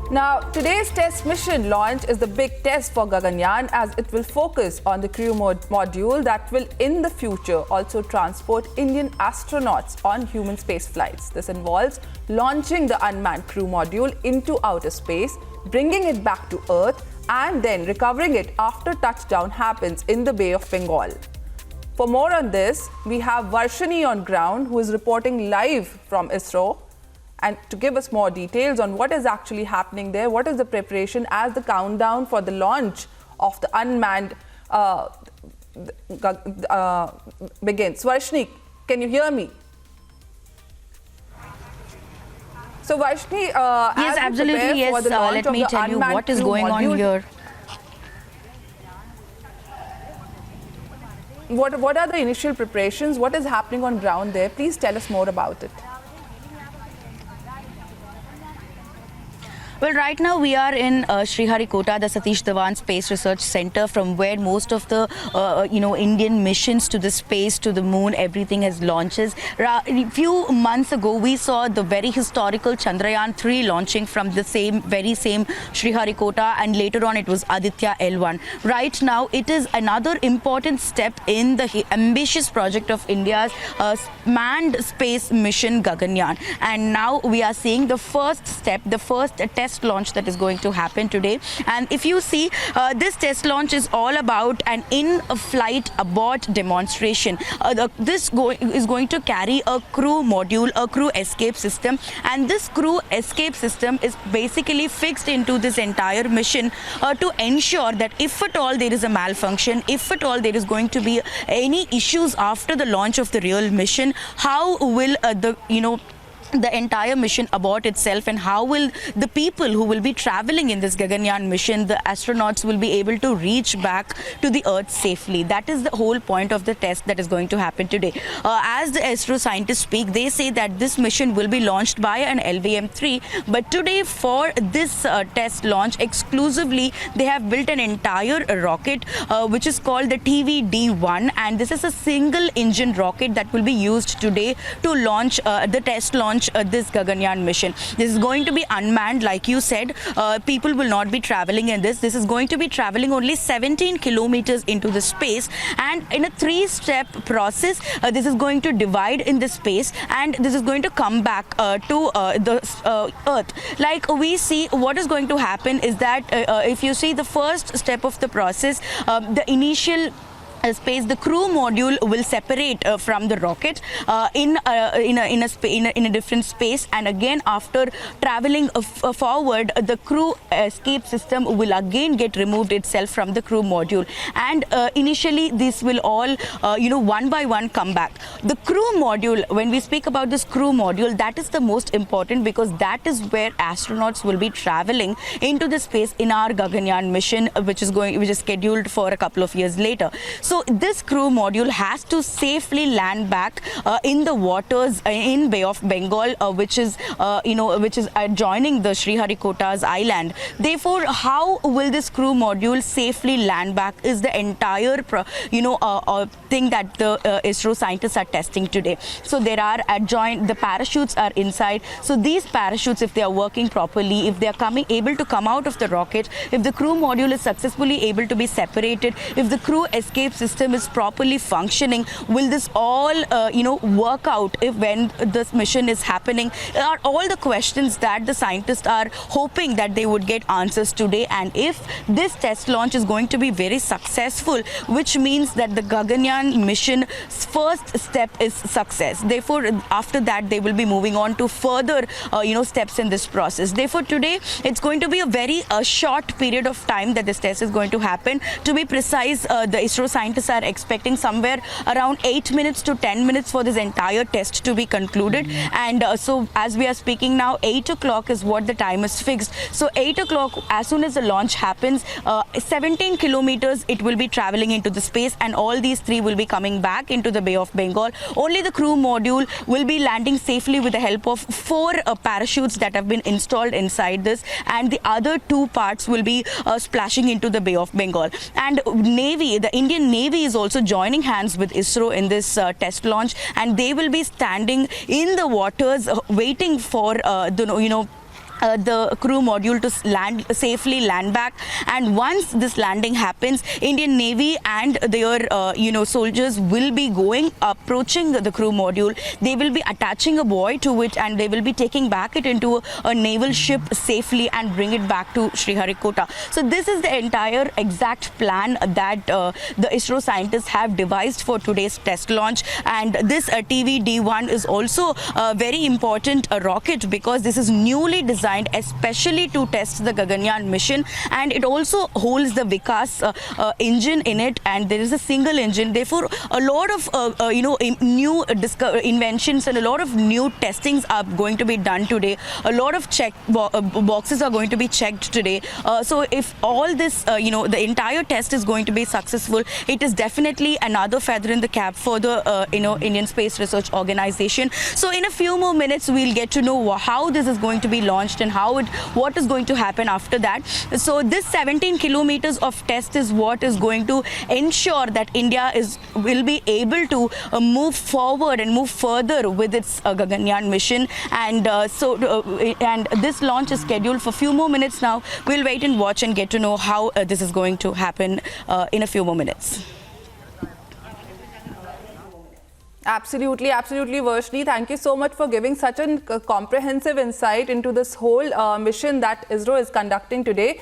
Now, today's test mission launch is the big test for Gaganyaan, as it will focus on the crew module that will in the future also transport Indian astronauts on human space flights. This involves launching the unmanned crew module into outer space, bringing it back to Earth and then recovering it after touchdown happens in the Bay of Bengal. For more on this, we have Varshini on ground, who is reporting live from Isro. And to give us more details on what is actually happening there, what is the preparation as the countdown for the launch of the unmanned begins. Varshini, can you hear me? So Varshini, yes, absolutely, yes. Let me tell you what is going on here. What are the initial preparations? What is happening on ground there? Please tell us more about it. Well, right now we are in Sriharikota, the Satish Dhawan Space Research Center, from where most of the Indian missions to the space, to the moon, everything has launches. A few months ago, we saw the very historical Chandrayaan 3 launching from the very same Sriharikota, and later on it was Aditya L1. Right now, it is another important step in the ambitious project of India's manned space mission Gaganyaan. And now we are seeing the first step, the first test launch that is going to happen today. And if you see, this test launch is all about an in-flight abort demonstration. This is going to carry a crew module, a crew escape system, and this crew escape system is basically fixed into this entire mission to ensure that if at all there is a malfunction, if at all there is going to be any issues after the launch of the real mission, how will the entire mission abort itself, and how will the people who will be traveling in this Gaganyaan mission, the astronauts, will be able to reach back to the Earth safely. That is the whole point of the test that is going to happen today. As the Isro scientists speak, they say that this mission will be launched by an LVM-3, but today for this test launch exclusively, they have built an entire rocket which is called the TVD-1, and this is a single engine rocket that will be used today to launch the test launch this Gaganyaan mission. This is going to be unmanned, like you said. People will not be traveling in this. This is going to be traveling only 17 kilometers into the space, and in a 3-step process, this is going to divide in the space, and this is going to come back to the Earth. Like we see, what is going to happen is that if you see the first step of the process, the initial space, the crew module will separate from the rocket in a different space, and again after traveling forward, the crew escape system will again get removed itself from the crew module, and initially this will all one by one come back. The crew module, when we speak about this crew module, that is the most important, because that is where astronauts will be traveling into the space in our Gaganyaan mission, which is scheduled for a couple of years later. So this crew module has to safely land back in the waters in Bay of Bengal, which is adjoining the Sriharikota's island. Therefore, how will this crew module safely land back is the entire thing that the Isro scientists are testing today. So there are the parachutes are inside. So these parachutes, if they are working properly, if they are able to come out of the rocket, if the crew module is successfully able to be separated, if the crew escape system is properly functioning, will this all work out if when this mission is happening, are all the questions that the scientists are hoping that they would get answers today. And if this test launch is going to be very successful, which means that the Gaganyaan mission's first step is success. Therefore, after that they will be moving on to further steps in this process. Therefore, today it's going to be a very short period of time that this test is going to happen. To be precise, the Isro scientists are expecting somewhere around 8 minutes to 10 minutes for this entire test to be concluded. And so as we are speaking now, 8 o'clock is what the time is fixed. So 8 o'clock, as soon as the launch happens, 17 kilometers it will be traveling into the space, and all these 3 will be coming back into the Bay of Bengal. Only the crew module will be landing safely with the help of 4 parachutes that have been installed inside this, and the other 2 parts will be splashing into the Bay of Bengal. And Navy, the Indian Navy is also joining hands with Isro in this test launch, and they will be standing in the waters waiting for the crew module to safely land back. And once this landing happens, Indian Navy and their soldiers will be approaching the crew module. They will be attaching a buoy to it, and they will be taking back it into a naval ship safely and bring it back to Sriharikota. So this is the entire exact plan that the ISRO scientists have devised for today's test launch. And this TV-D1 is also a very important rocket, because this is newly designed especially to test the Gaganyaan mission, and it also holds the Vikas engine in it, and there is a single engine. Therefore, a lot of new inventions and a lot of new testings are going to be done today. A lot of boxes are going to be checked today. So if all this, the entire test is going to be successful, it is definitely another feather in the cap for the Indian Space Research Organization. So in a few more minutes, we'll get to know how this is going to be launched and what is going to happen after that. So this 17 kilometers of test is what is going to ensure that India will be able to move forward and move further with its Gaganyaan mission. And and this launch is scheduled for a few more minutes now. We'll wait and watch and get to know how this is going to happen in a few more minutes. Absolutely, absolutely, Varshni. Thank you so much for giving such a comprehensive insight into this whole mission that ISRO is conducting today.